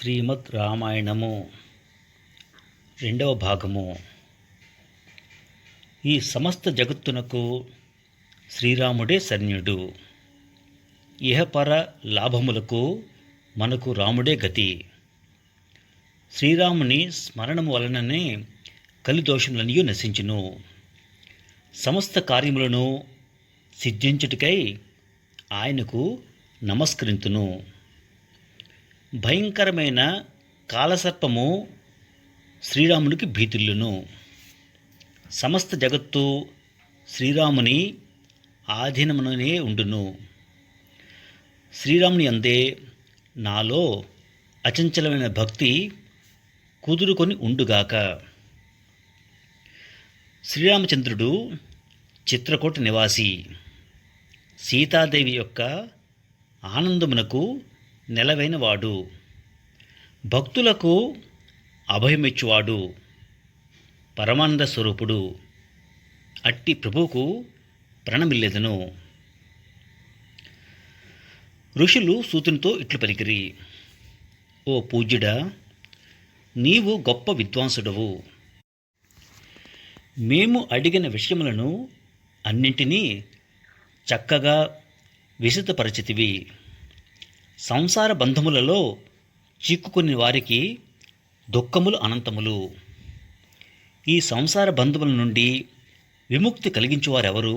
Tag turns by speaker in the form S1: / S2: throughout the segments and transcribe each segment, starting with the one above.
S1: శ్రీమద్ రామాయణము రెండవ భాగము. ఈ సమస్త జగత్తునకు శ్రీరాముడే శరణ్యుడు. ఇహపర లాభములకు మనకు రాముడే గతి. శ్రీరాముని స్మరణము వలననే కలిదోషములన్నీ నశించును. సమస్త కార్యములను సిద్ధించుటకై ఆయనకు నమస్కరింతును. భయంకరమైన కాలసర్పము శ్రీరామునికి భీతుల్లును. సమస్త జగత్తు శ్రీరాముని ఆధీనముననే ఉండును. శ్రీరాముని అందే నాలో అచంచలమైన భక్తి కుదురుకొని ఉండుగాక. శ్రీరామచంద్రుడు చిత్రకూట నివాసి. సీతాదేవి యొక్క ఆనందమునకు నెలవైనవాడు. భక్తులకు అభయమిచ్చువాడు. పరమానంద స్వరూపుడు. అట్టి ప్రభువుకు ప్రణమిల్లెదను. ఋషులు సూతునితో ఇట్లు పలికిరి: ఓ పూజ్యుడా, నీవు గొప్ప విద్వాంసుడవు. మేము అడిగిన విషయములను అన్నింటినీ చక్కగా విశదపరచితివి. సంసార బంధములలో చిక్కుకుని వారికి దుఃఖములు అనంతములు. ఈ సంసార బంధముల నుండి విముక్తి కలిగించువారెవరు?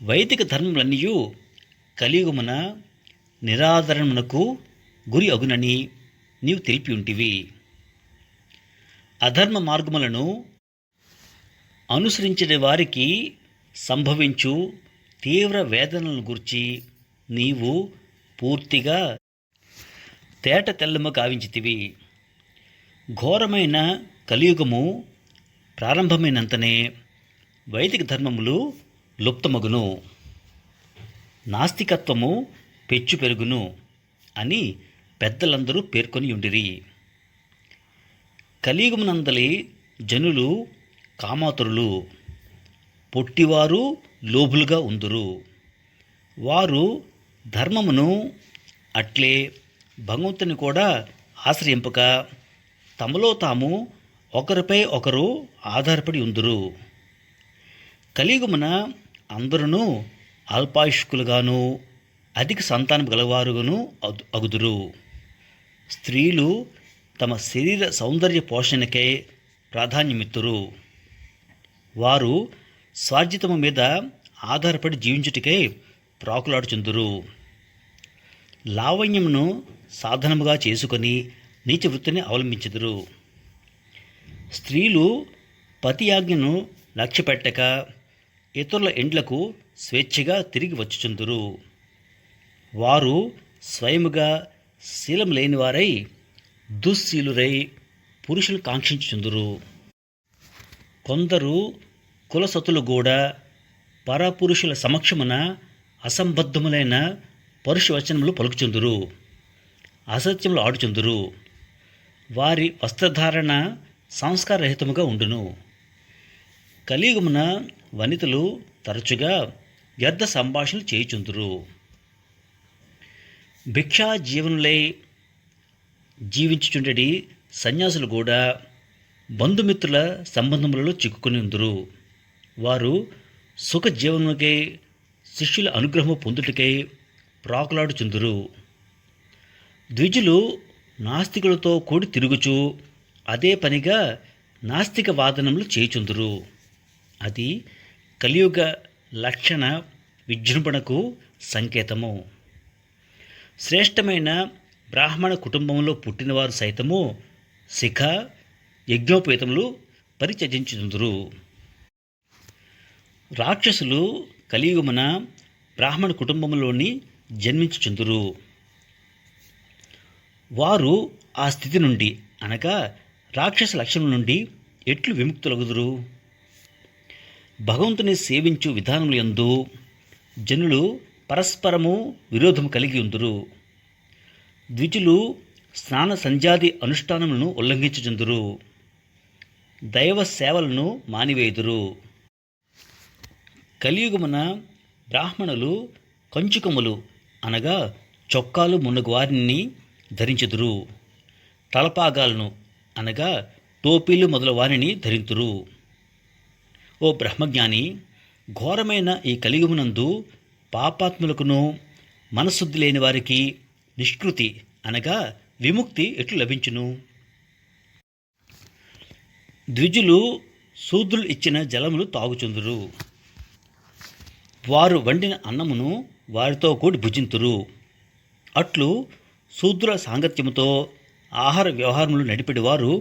S1: వైదిక ధర్మములన్నీ కలియుగమున నిరాదరణమునకు గురి అగునని నీవు తెలిపి ఉంటివి. అధర్మ మార్గములను అనుసరించిన వారికి సంభవించు తీవ్ర వేదనలను గురించి నీవు పూర్తిగా తేట తెల్లము గావించితివి. ఘోరమైన కలియుగము ప్రారంభమైనంతనే వైదిక ధర్మములు లుప్తమగును, నాస్తికత్వము పెచ్చు పెరుగును అని పెద్దలందరూ పేర్కొని ఉండిరి. కలియుగమునందలి జనులు కామాతురులు, పొట్టివారు, లోభులుగా ఉందురు. వారు ధర్మమును అట్లే భగవంతుని కూడా ఆశ్రయింపక తమలో తాము ఒకరిపై ఒకరు ఆధారపడి ఉందురు. కలియుగమున అందరూ అల్పాయుష్కులుగాను అధిక సంతానం గలవారుగాను అగుదురు. స్త్రీలు తమ శరీర సౌందర్య పోషణకై ప్రాధాన్యమిత్తురు. వారు స్వార్జితము మీద ఆధారపడి జీవించుటకై ప్రాకులాడుచుందురు. లావణ్యమును సాధనముగా చేసుకొని నీచ వృత్తిని అవలంబించుదురు. స్త్రీలు పతి ఆజ్ఞను లక్ష్యపెట్టక ఇతరుల ఇండ్లకు స్వేచ్ఛగా తిరిగి వచ్చుచుందురు. వారు స్వయముగా శీలం లేనివారై దుశ్శీలురై పురుషులు కాంక్షించుచుందురు. కొందరు కులసతులు కూడా పరపురుషుల సమక్షమున అసంబద్ధములైన పరుషవచనములు పలుకుచుందురు, అసత్యములు ఆడుచుందురు. వారి వస్త్రధారణ సంస్కారరహితముగా ఉండును. కలియుగమున వనితలు తరచుగా వ్యర్థ సంభాషణలు చేయుచుందురు. భిక్షా జీవనులై జీవించుచుండెడి సన్యాసులు కూడా బంధుమిత్రుల సంబంధములలో చిక్కుకుని ఉందురు. వారు సుఖ జీవనముకై శిష్యుల అనుగ్రహము పొందుటకై ప్రాకులాడుచుందురు. ద్విజులు నాస్తికులతో కూడి తిరుగుచు అదే పనిగా నాస్తిక వాదనములు చేయుచుందురు. అది కలియుగ లక్షణ విజృంభణకు సంకేతము. శ్రేష్టమైన బ్రాహ్మణ కుటుంబంలో పుట్టినవారు సైతము శిఖ యజ్ఞోపేతములు పరిత్యజించుచుందురు. రాక్షసులు కలియుగమున బ్రాహ్మణ కుటుంబంలోని జన్మించుచుందురు. వారు ఆ స్థితి నుండి అనగా రాక్షస లక్షణం నుండి ఎట్లు విముక్తులగుదురు? భగవంతుని సేవించు విధానములు యందు జనులు పరస్పరము విరోధము కలిగి ఉందురు. ద్విజులు స్నాన సంధ్యాది అనుష్ఠానములను ఉల్లంఘించుచుందురు. దైవ సేవలను మానివేయుదురు. కలియుగమున బ్రాహ్మణులు కంచుకములు అనగా చొక్కాలు మున్నగు వారిని ధరించుదురు. తలపాగాలను అనగా టోపీలు మొదలవానిని ధరింతురు. ఓ బ్రహ్మజ్ఞాని, ఘోరమైన ఈ కలియుగమునందు పాపాత్ములకును మనశుద్ధి లేని వారికి నిష్కృతి అనగా విముక్తి ఎట్లు లభించును? ద్విజులు శూద్రులు ఇచ్చిన జలములు తాగుచుందురు. వారు వండిన అన్నమును వారితో కూడి భుజింతురు. అట్లు శూద్రుల సాంగత్యముతో ఆహార వ్యవహారములు నడిపెడి వారు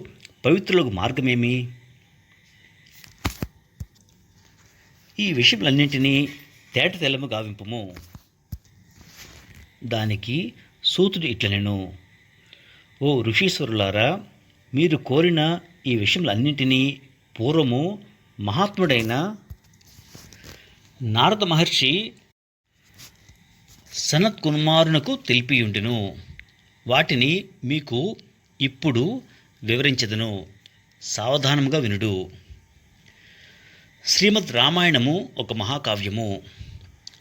S1: పవిత్రులకు మార్గమేమి? ఈ విషయములన్నింటినీ తేటతెల్లము గావింపుము. దానికి సూతుడు ఇట్లనెను, ఓ ఋషీశ్వరులారా, మీరు కోరిన ఈ విషయములన్నింటినీ పూర్వము మహాత్ముడైన నారద మహర్షి సనత్కుమారునకు తెలిపియుండెను. వాటిని మీకు ఇప్పుడు వివరించెదను. సావధానముగా వినుడు. శ్రీమద్ రామాయణము ఒక మహాకావ్యము.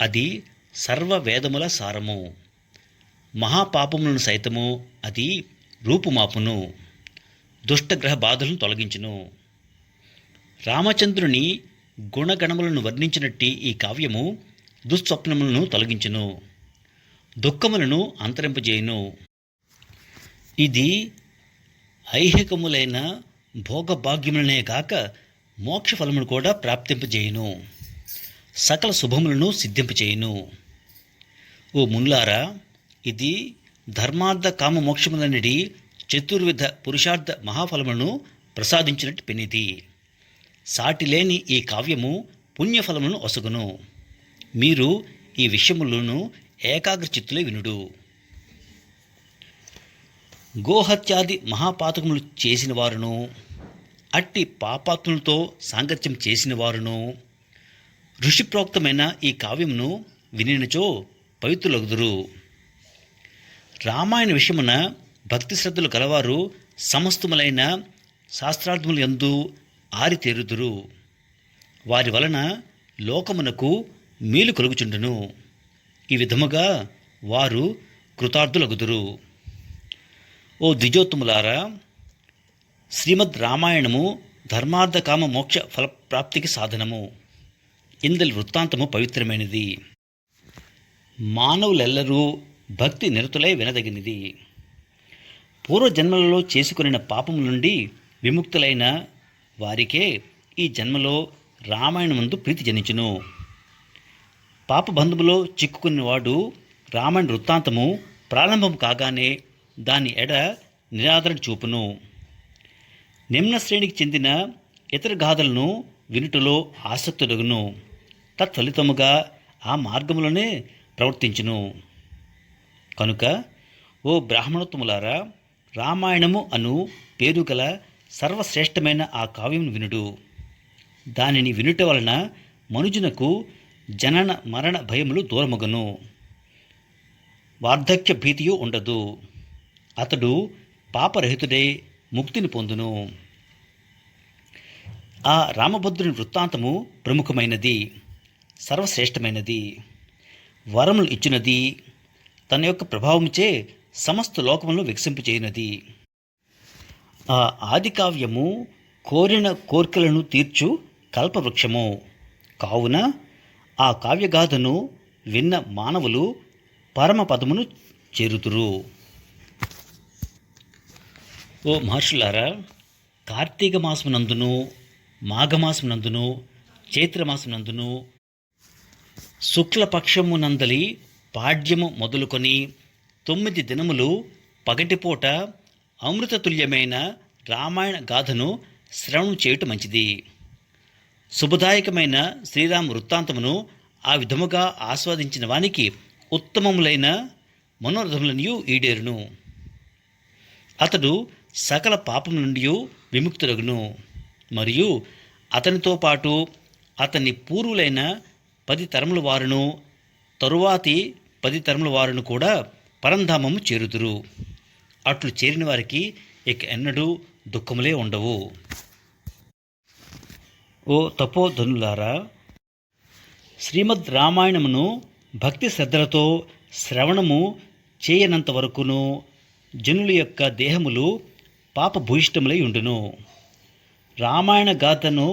S1: అది సర్వ వేదముల సారము. మహాపాపములను సైతము అది రూపుమాపును, దుష్టగ్రహ బాధలను తొలగించును. రామచంద్రుని గుణగణములను వర్ణించినట్టి ఈ కావ్యము దుస్వప్నములను తొలగించును, దుఃఖములను అంతరింపజేయును. ఇది ఐహికములైన భోగభాగ్యములనే కాక మోక్షఫలమును కూడా ప్రాప్తింపజేయును, సకల శుభములను సిద్ధింపచేయును. ఓ ముల్లారా, ఇది ధర్మార్థ కామ మోక్షములనడి చతుర్విధ పురుషార్థ మహాఫలములను ప్రసాదించినట్టు పెనిది. సాటిలేని ఈ కావ్యము పుణ్యఫలములను ఒసగును. మీరు ఈ విషయములను ఏకాగ్రచిత్తులే వినుడు. గోహత్యాది మహాపాతకములు చేసిన వారును, అట్టి పాపాత్ములతో సాంగత్యం చేసిన వారును ఋషిప్రోక్తమైన ఈ కావ్యమును వినినచో పవిత్రులగుదురు. రామాయణ విషయమున భక్తి శ్రద్ధలు కలవారు సమస్తములైన శాస్త్రార్థములు యందు ఆరితేరుదురు. వారి వలన లోకమునకు మేలు కలుగుచుండును. ఈ విధముగా వారు కృతార్థులగుదురు. ఓ ద్విజోత్తములారా, శ్రీమద్ రామాయణము ధర్మార్థ కామ మోక్ష ఫలప్రాప్తికి సాధనము. ఇందలి వృత్తాంతము పవిత్రమైనది. మానవులెల్లరూ భక్తి నిరతులై వినదగినది. పూర్వజన్మలలో చేసుకున్న పాపము నుండి విముక్తులైన వారికే ఈ జన్మలో రామాయణమందు ప్రీతి జనించును. పాపబంధములో చిక్కుకున్నవాడు రామాయణ వృత్తాంతము ప్రారంభం కాగానే దాని ఎడ నిరాదరణ చూపును. నిమ్న శ్రేణికి చెందిన ఇతర గాథలను వినుటలో ఆసక్తుడగును. తత్ఫలితముగా ఆ మార్గములోనే ప్రవర్తించును. కనుక ఓ బ్రాహ్మణోత్తములారా, రామాయణము అను పేరు గల సర్వశ్రేష్టమైన ఆ కావ్యమును వినుడు. దానిని వినుట వలన మనుజునకు జనన మరణ భయములు దూరమగును, వార్ధక్య భీతియు ఉండదు. అతడు పాపరహితుడై ముక్తిని పొందును. ఆ రామభద్రుని వృత్తాంతము ప్రముఖమైనది, సర్వశ్రేష్టమైనది, వరములు ఇచ్చినది, తన యొక్క ప్రభావముచే సమస్త లోకములను వికసింపచేయునది. ఆ ఆది కావ్యము కోరిన కోర్కెలను తీర్చు కల్పవృక్షము కావున ఆ కావ్యగాథను విన్న మానవులు పరమపదమును చేరుతురు. ఓ మహర్షులారా, కార్తీక మాసమునందును, మాఘమాసమునందును, చైత్రమాసమునందును, శుక్లపక్షమునందలి పాడ్యము మొదలుకొని 9 దినములు పగటిపూట అమృతతుల్యమైన రామాయణ గాథను శ్రవణం చేయుట మంచిది. శుభదాయకమైన శ్రీరామ వృత్తాంతమును ఆ విధముగా ఆస్వాదించిన వానికి ఉత్తమములైన మనోరథములనియు ఈడేరును. అతడు సకల పాపము నుండి విముక్తుడగును. మరియు అతనితో పాటు అతని పూర్వులైన 10 తరముల వారును, తరువాతి 10 తరముల వారును కూడా పరంధామము చేరుదురు. అట్లు చేరిన వారికి ఇక ఎన్నడూ దుఃఖములే ఉండవు. ఓ తపోధనులారా, శ్రీమద్ రామాయణమును భక్తి శ్రద్ధలతో శ్రవణము చేయనంత వరకును జనుల యొక్క దేహములు పాపభూయిష్టములై ఉండును. రామాయణ గాథను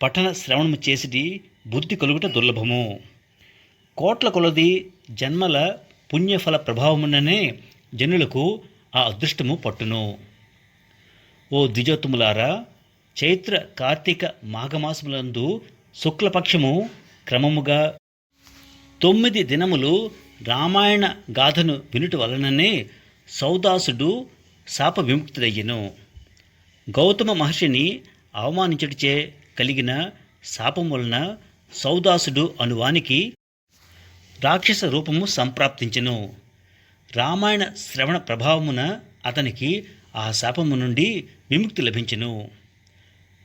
S1: పఠన శ్రవణము చేసిడి బుద్ధి కలుగుట దుర్లభము. కోట్ల కొలది జన్మల పుణ్యఫల ప్రభావముననే జనులకు ఆ అదృష్టము పట్టును. ఓ ద్విజోత్తములారా, చైత్ర కార్తీక మాఘమాసములందు శుక్లపక్షము క్రమముగా 9 దినములు రామాయణ గాథను వినుట వలననే సౌదాసుడు శాప విముక్తుడయ్యెను. గౌతమ మహర్షిని అవమానించుటచే కలిగిన శాపం వలన సౌదాసుడు అనువానికి రాక్షస రూపము సంప్రాప్తించెను. రామాయణ శ్రవణ ప్రభావమున అతనికి ఆ శాపము నుండి విముక్తి లభించెను.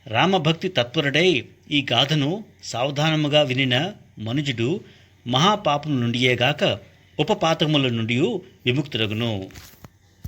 S1: రామభక్తి తత్పరుడై ఈ గాథను సావధానముగా వినిన మనుజుడు మహాపాపము నుండియేగాక ఉపపాతకముల నుండి విముక్తుడగును.